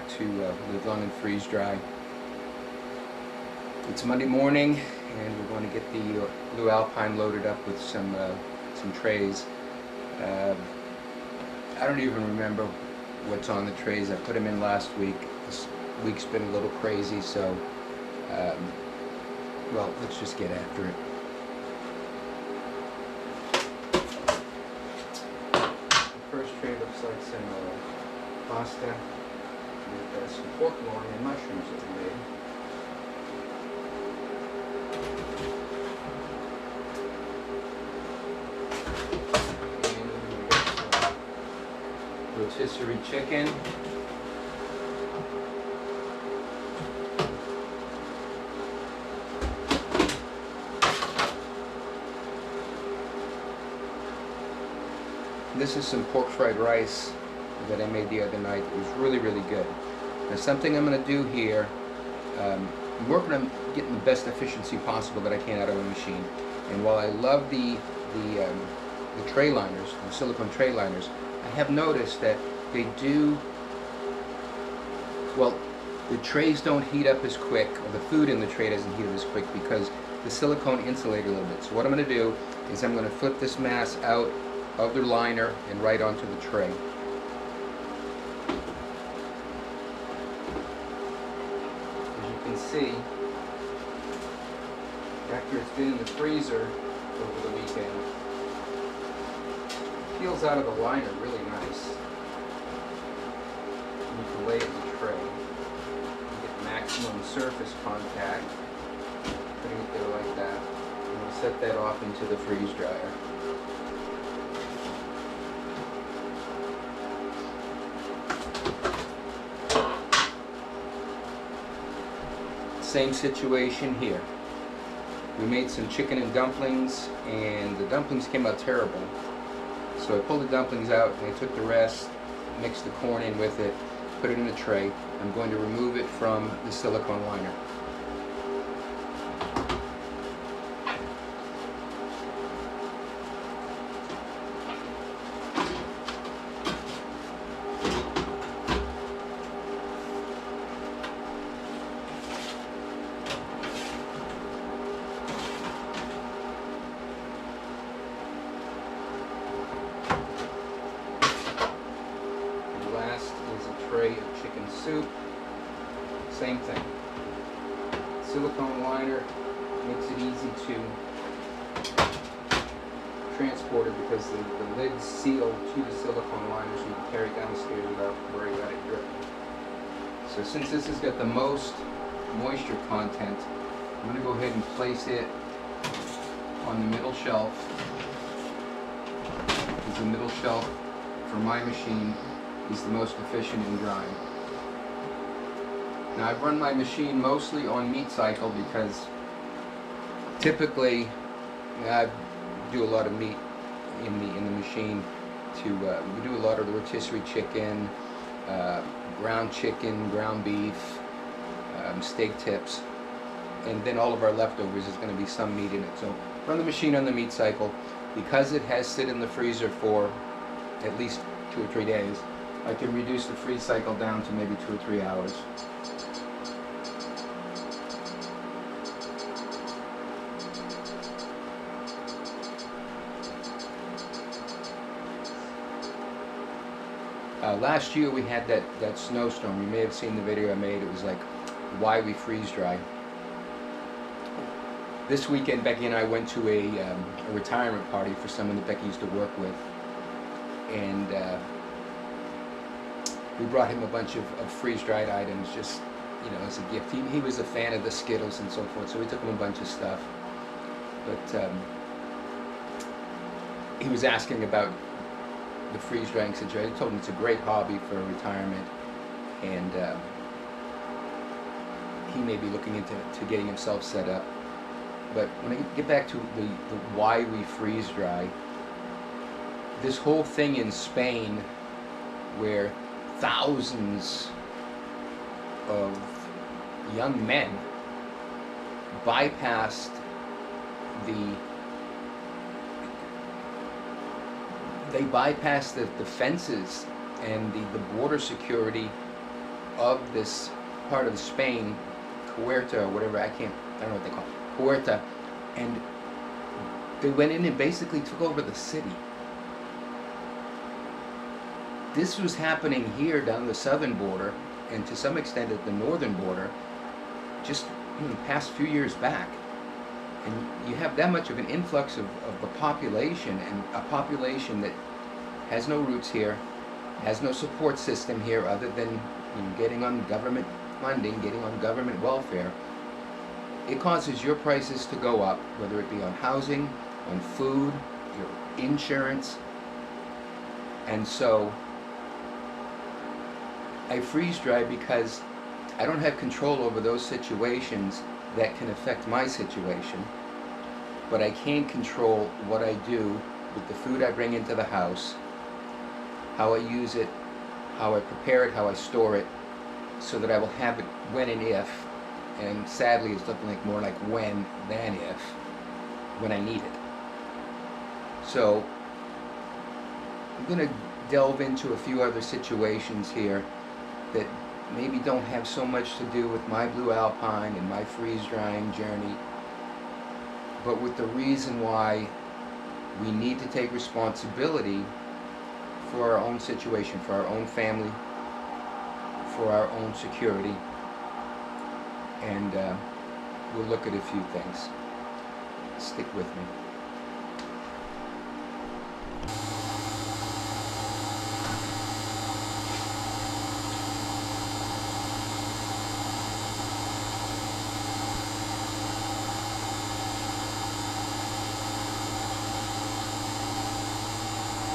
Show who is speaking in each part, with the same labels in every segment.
Speaker 1: to live long and freeze dry. It's Monday morning, and we're going to get the Blue Alpine loaded up with some trays. I don't even remember what's on the trays. I put them in last week. This week's been a little crazy, so well, let's just get after it. The first tray looks like some pasta with some pork loin and mushrooms that we made. And we got some rotisserie chicken. This is some pork fried rice that I made the other night. It was really, really good. Now, something I'm going to do here, I'm working on getting the best efficiency possible that I can out of a machine. And while I love the tray liners, the silicone tray liners, I have noticed that they do, well, the trays don't heat up as quick, or the food in the tray doesn't heat up as quick because the silicone insulates a little bit. So what I'm going to do is I'm going to flip this mass out of the liner and right onto the tray. As you can see, after it's been in the freezer over the weekend, it peels out of the liner really nice. And you can lay it in the tray. You get maximum surface contact, putting it there like that. And we'll set that off into the freeze dryer. Same situation here. We made some chicken and dumplings, and the dumplings came out terrible. So I pulled the dumplings out, and I took the rest, mixed the corn in with it, put it in a tray. I'm going to remove it from the silicone liner. Tray of chicken soup. Same thing. Silicone liner makes it easy to transport it because the lid's sealed to the silicone liner, so you can carry it downstairs without worrying about it dripping. So since this has got the most moisture content, I'm going to go ahead and place it on the middle shelf, because the middle shelf for my machine is the most efficient in drying. Now, I've run my machine mostly on meat cycle because typically I do a lot of meat in the machine. We do a lot of the rotisserie chicken, ground chicken, ground beef, steak tips, and then all of our leftovers is going to be some meat in it. So run the machine on the meat cycle. Because it has sit in the freezer for at least 2 or 3 days, I can reduce the freeze cycle down to maybe 2 or 3 hours. Last year we had that snowstorm. You may have seen the video I made. It was like why we freeze dry. This weekend Becky and I went to a retirement party for someone that Becky used to work with, and we brought him a bunch of freeze-dried items, just, you know, as a gift. He was a fan of the Skittles and so forth, so we took him a bunch of stuff. But he was asking about the freeze-drying situation. I told him it's a great hobby for retirement, and he may be looking into getting himself set up. But when I get back to the why we freeze-dry, this whole thing in Spain, where thousands of young men bypassed the fences and the border security of this part of Spain, Huerta or whatever, I don't know what they call it, Huerta, and they went in and basically took over the city. This was happening here down the southern border, and to some extent at the northern border, just in the past few years back. And you have that much of an influx of the population, and a population that has no roots here, has no support system here other than getting on government funding, getting on government welfare. It causes your prices to go up, whether it be on housing, on food, your insurance. And so I freeze dry because I don't have control over those situations that can affect my situation, but I can control what I do with the food I bring into the house, how I use it, how I prepare it, how I store it, so that I will have it when and if, and sadly it's looking like more like when than if, when I need it. So I'm going to delve into a few other situations here that maybe don't have so much to do with my Blue Alpine and my freeze drying journey, but with the reason why we need to take responsibility for our own situation, for our own family, for our own security, and we'll look at a few things. Stick with me.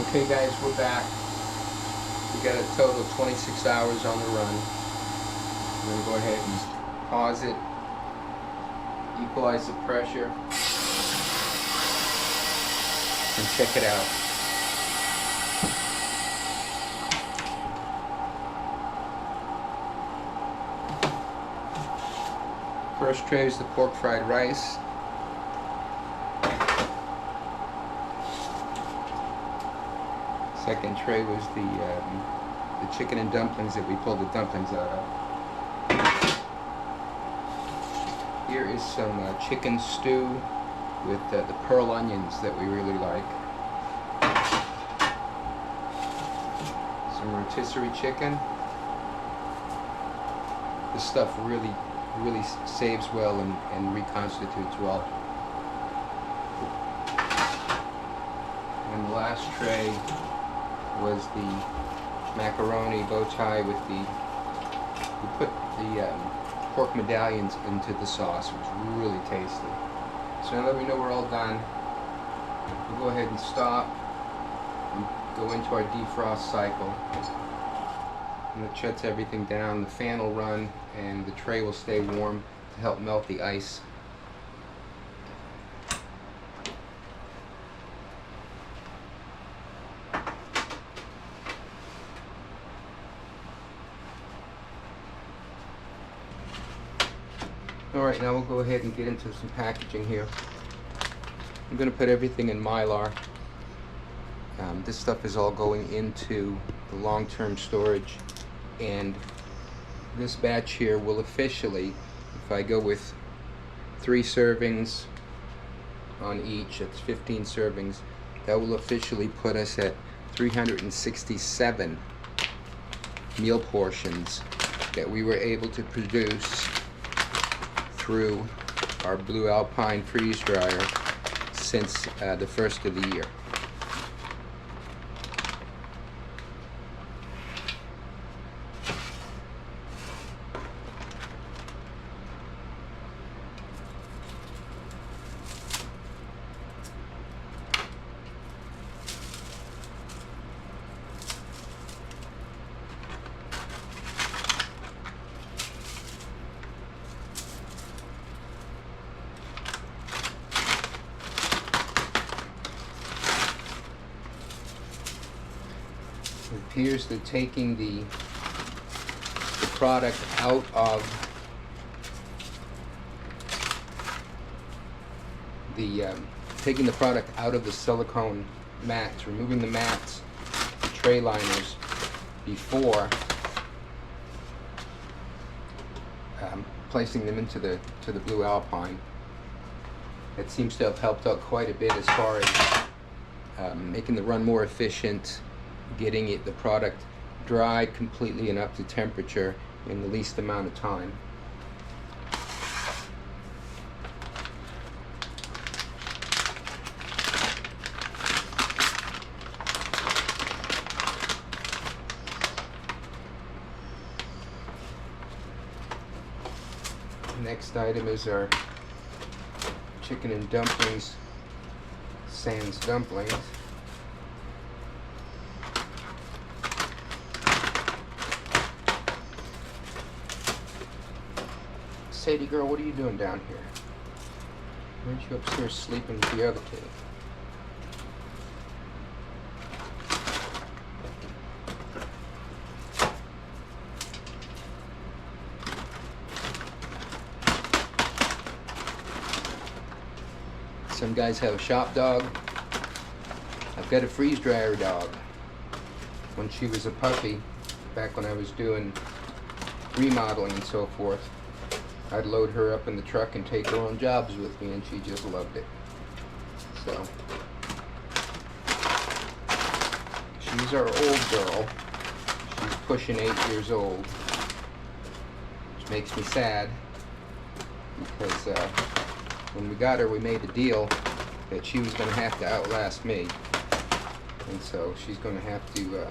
Speaker 1: Okay guys, we're back. We got a total of 26 hours on the run. I'm going to go ahead and pause it, equalize the pressure, and check it out. First tray is the pork fried rice. Second tray was the chicken and dumplings that we pulled the dumplings out of. Here is some chicken stew with the pearl onions that we really like. Some rotisserie chicken. This stuff really saves well and reconstitutes well. And the last tray was the macaroni bow tie with we put the pork medallions into the sauce. It was really tasty. So now that we know we're all done, we'll go ahead and stop and go into our defrost cycle. And it shuts everything down. The fan will run and the tray will stay warm to help melt the ice. Alright, now we'll go ahead and get into some packaging here. I'm going to put everything in Mylar. This stuff is all going into the long-term storage, and this batch here will officially, if I go with 3 servings on each, that's 15 servings, that will officially put us at 367 meal portions that we were able to produce through our Blue Alpine freeze dryer since the first of the year. It appears that taking the product out of taking the product out of the silicone mats, removing the mats, the tray liners before placing them into the Blue Alpine. It seems to have helped out quite a bit as far as making the run more efficient, getting the product dried completely and up to temperature in the least amount of time. Next item is our chicken and dumplings, sans dumplings. Sadie girl, what are you doing down here? Weren't you upstairs sleeping with the other kid? Some guys have a shop dog. I've got a freeze dryer dog. When she was a puppy, back when I was doing remodeling and so forth, I'd load her up in the truck and take her on jobs with me, and she just loved it. So, she's our old girl. She's pushing 8 years old, which makes me sad because when we got her, we made a deal that she was going to have to outlast me, and so she's going to have to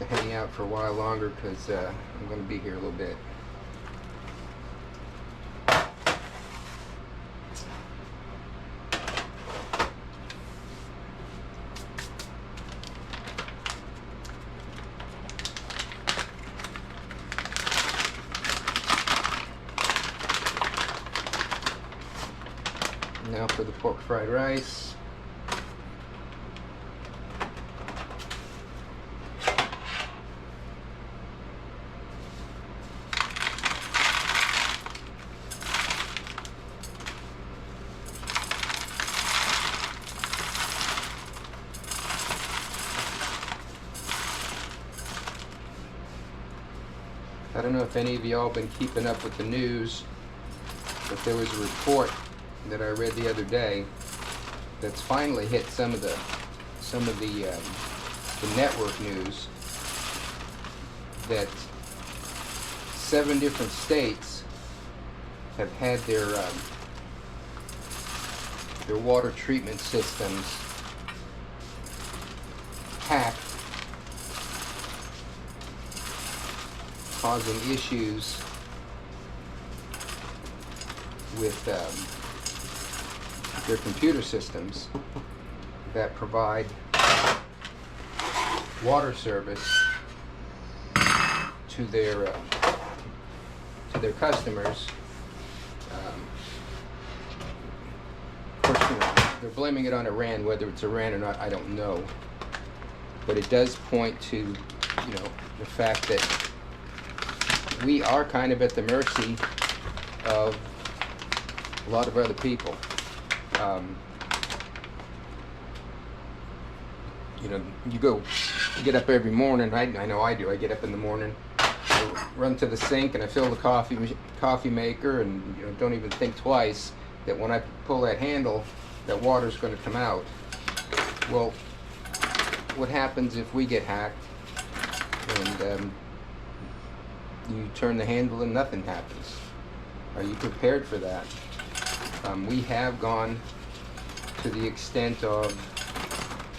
Speaker 1: hang out for a while longer because I'm going to be here a little bit. Now for the pork fried rice. I don't know if any of y'all been keeping up with the news, but there was a report that I read the other day that's finally hit some of the network news, that 7 different states have had their water treatment systems hacked, causing issues with their computer systems that provide water service to their customers. Of course, they're blaming it on Iran. Whether it's Iran or not, I don't know. But it does point to, the fact that we are kind of at the mercy of a lot of other people. You get up every morning. I know I do. I get up in the morning, I run to the sink, and I fill the coffee maker, and don't even think twice that when I pull that handle, that water's going to come out. Well, what happens if we get hacked and you turn the handle and nothing happens? Are you prepared for that? We have gone to the extent of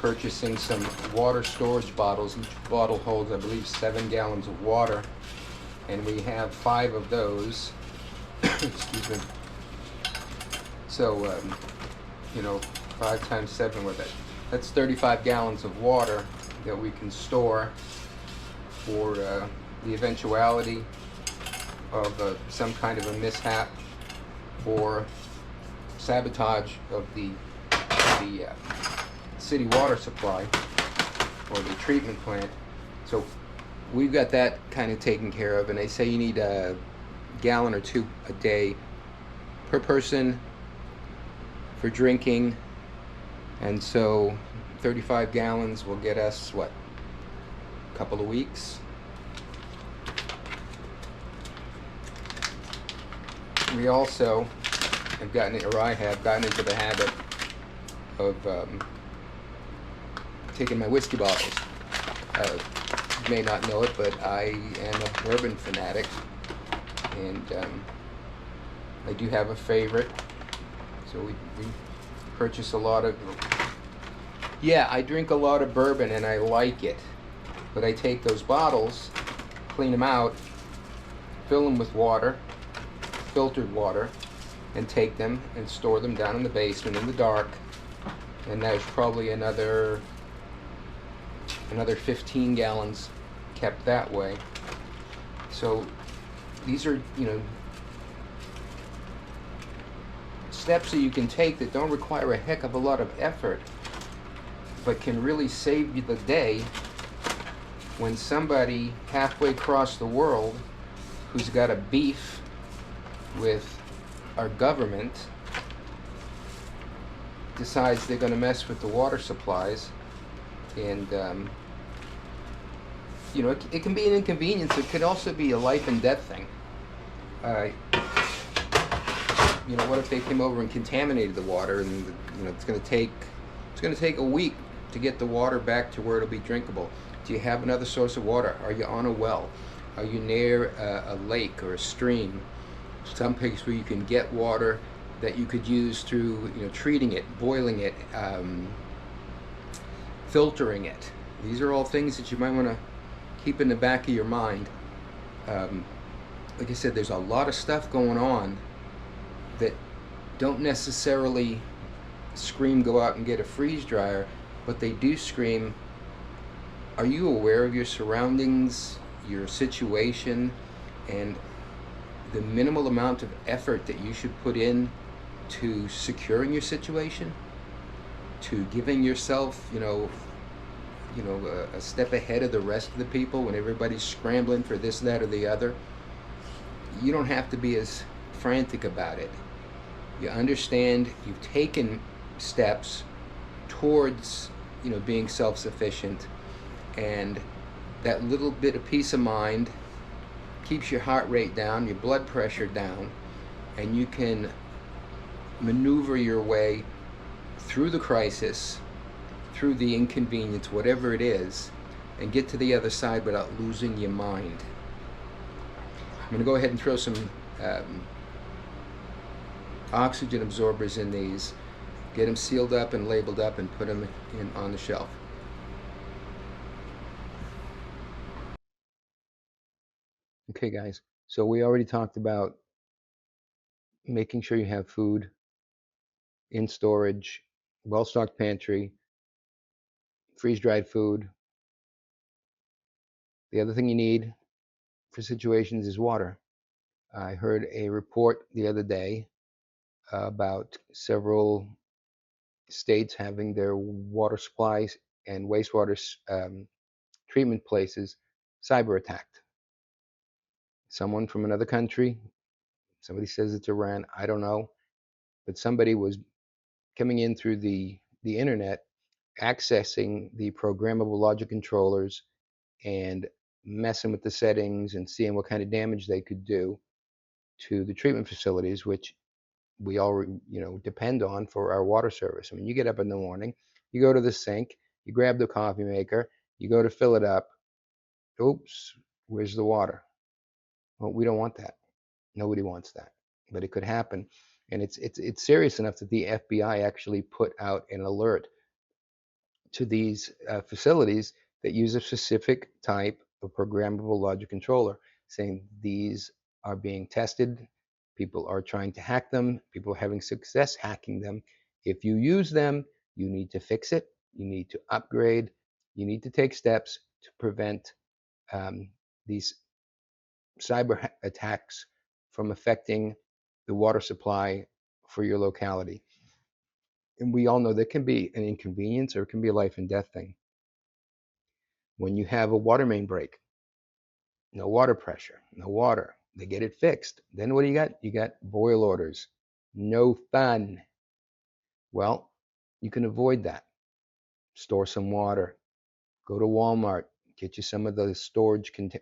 Speaker 1: purchasing some water storage bottles. Each bottle holds, I believe, 7 gallons of water, and we have 5 of those. Excuse me. So, 5 times 7, what that's 35 gallons of water that we can store for the eventuality of some kind of a mishap or sabotage of the city water supply or the treatment plant. So we've got that kind of taken care of, and they say you need a gallon or 2 a day per person for drinking, and so 35 gallons will get us what, a couple of weeks. we also have gotten, or I have gotten into the habit of taking my whiskey bottles. You may not know it, but I am a bourbon fanatic, and I do have a favorite. So we purchase a lot of. Yeah, I drink a lot of bourbon, and I like it. But I take those bottles, clean them out, fill them with water, filtered water, and take them and store them down in the basement in the dark. And there's probably another 15 gallons kept that way. So these are, steps that you can take that don't require a heck of a lot of effort, but can really save you the day when somebody halfway across the world who's got a beef with our government decides they're going to mess with the water supplies. And it can be an inconvenience. It could also be a life and death thing. What if they came over and contaminated the water, and it's going to take a week to get the water back to where it'll be drinkable. Do you have another source of water? Are you on a well? Are you near a lake or a stream? Some place where you can get water that you could use through treating it, boiling it, filtering it. These are all things that you might want to keep in the back of your mind. Like I said, there's a lot of stuff going on that don't necessarily scream go out and get a freeze dryer, but they do scream, are you aware of your surroundings, your situation, and the minimal amount of effort that you should put in to securing your situation, to giving yourself, a step ahead of the rest of the people when everybody's scrambling for this, that, or the other. You don't have to be as frantic about it. You understand you've taken steps towards, being self-sufficient, and that little bit of peace of mind keeps your heart rate down, your blood pressure down, and you can maneuver your way through the crisis, through the inconvenience, whatever it is, and get to the other side without losing your mind. I'm going to go ahead and throw some oxygen absorbers in these, get them sealed up and labeled up, and put them on the shelf. Okay, guys, so we already talked about making sure you have food in storage, well-stocked pantry, freeze-dried food. The other thing you need for situations is water. I heard a report the other day about several states having their water supplies and wastewater treatment places cyber attacked. Someone from another country, somebody says it's Iran, I don't know, but somebody was coming in through the internet, accessing the programmable logic controllers and messing with the settings and seeing what kind of damage they could do to the treatment facilities, which we all depend on for our water service. I mean, you get up in the morning, you go to the sink, you grab the coffee maker, you go to fill it up. Oops, where's the water? Well, we don't want that. Nobody wants that, but it could happen, and it's serious enough that the FBI actually put out an alert to these facilities that use a specific type of programmable logic controller, saying these are being tested. People are trying to hack them. People are having success hacking them. If you use them, you need to fix it. You need to upgrade. You need to take steps to prevent these cyber attacks from affecting the water supply for your locality. And we all know that can be an inconvenience, or it can be a life and death thing. When you have a water main break, no water pressure, no water, they get it fixed. Then what do you got? You got boil orders. No fun. Well, you can avoid that. Store some water. Go to Walmart. Get you some of the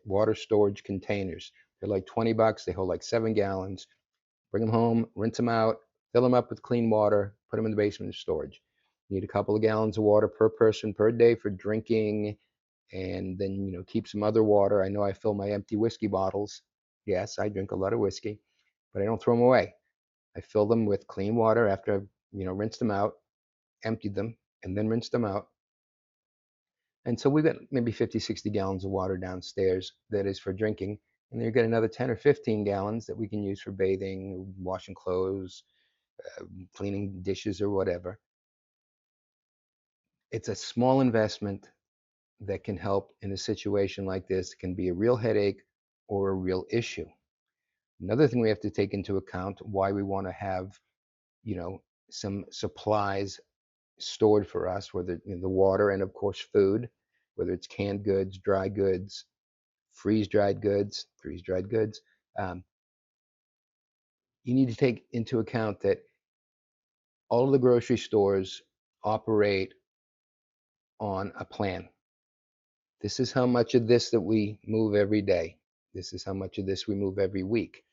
Speaker 1: water storage containers. They're like $20. They hold like 7 gallons. Bring them home, rinse them out, fill them up with clean water, put them in the basement of storage. You need a couple of gallons of water per person per day for drinking, and then keep some other water. I know I fill my empty whiskey bottles. Yes, I drink a lot of whiskey, but I don't throw them away. I fill them with clean water after I've rinsed them out, emptied them, and then rinsed them out. And so we've got maybe 50, 60 gallons of water downstairs that is for drinking. And then you've got another 10 or 15 gallons that we can use for bathing, washing clothes, cleaning dishes, or whatever. It's a small investment that can help in a situation like this. It can be a real headache or a real issue. Another thing we have to take into account why we want to have, some supplies stored for us, whether the water and of course food, whether it's canned goods, dry goods, freeze-dried goods. Um, you need to take into account that all of the grocery stores operate on a plan. This is how much of this that we move every day. This is how much of this we move every week.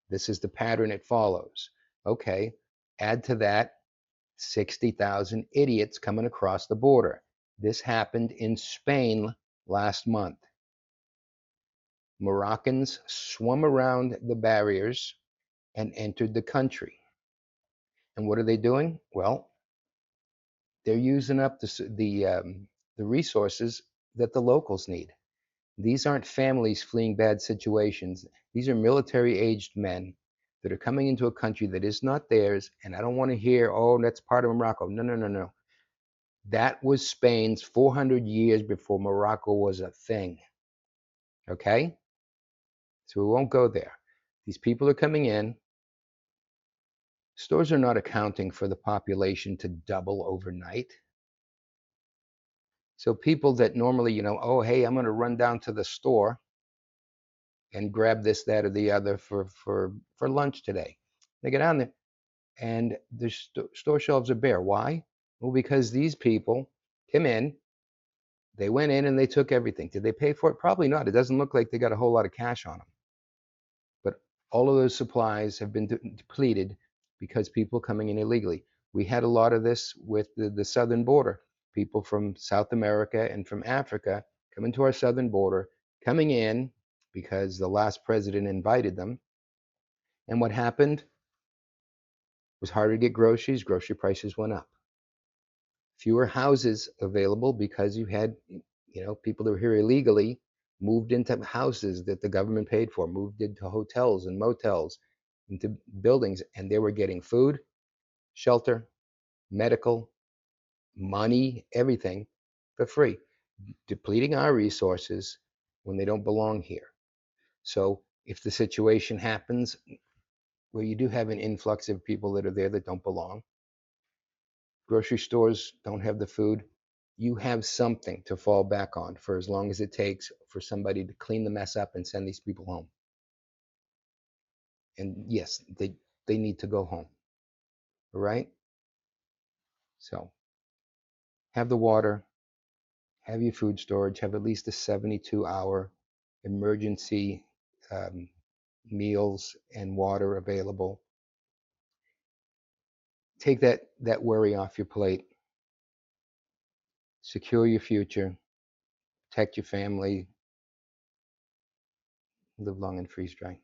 Speaker 1: This is the pattern it follows. Okay, add to that 60,000 idiots coming across the border. This happened in Spain last month. Moroccans swum around the barriers and entered the country. And what are they doing? Well, they're using up the resources that the locals need. These aren't families fleeing bad situations. These are military-aged men that are coming into a country that is not theirs. And I don't want to hear, oh, that's part of Morocco. No, no, no, no. That was Spain's 400 years before Morocco was a thing. Okay? So we won't go there. These people are coming in. Stores are not accounting for the population to double overnight. So people that normally, oh, hey, I'm going to run down to the store and grab this, that, or the other for lunch today. They get down there and the store shelves are bare. Why? Well, because these people come in, they went in and they took everything. Did they pay for it? Probably not. It doesn't look like they got a whole lot of cash on them. But all of those supplies have been depleted because people coming in illegally. We had a lot of this with the southern border. People from South America and from Africa coming to our southern border, coming in because the last president invited them. And what happened? It was harder to get groceries. Grocery prices went up. Fewer houses available because you had, people that were here illegally moved into houses that the government paid for, moved into hotels and motels, into buildings, and they were getting food, shelter, medical, money, everything for free, depleting our resources when they don't belong here. So if the situation happens where you do have an influx of people that are there that don't belong, grocery stores don't have the food, you have something to fall back on for as long as it takes for somebody to clean the mess up and send these people home. And yes, they need to go home. All right? So have the water, have your food storage, have at least a 72-hour emergency um, meals and water available. Take that worry off your plate. Secure your future, protect your family, live long and freeze dry.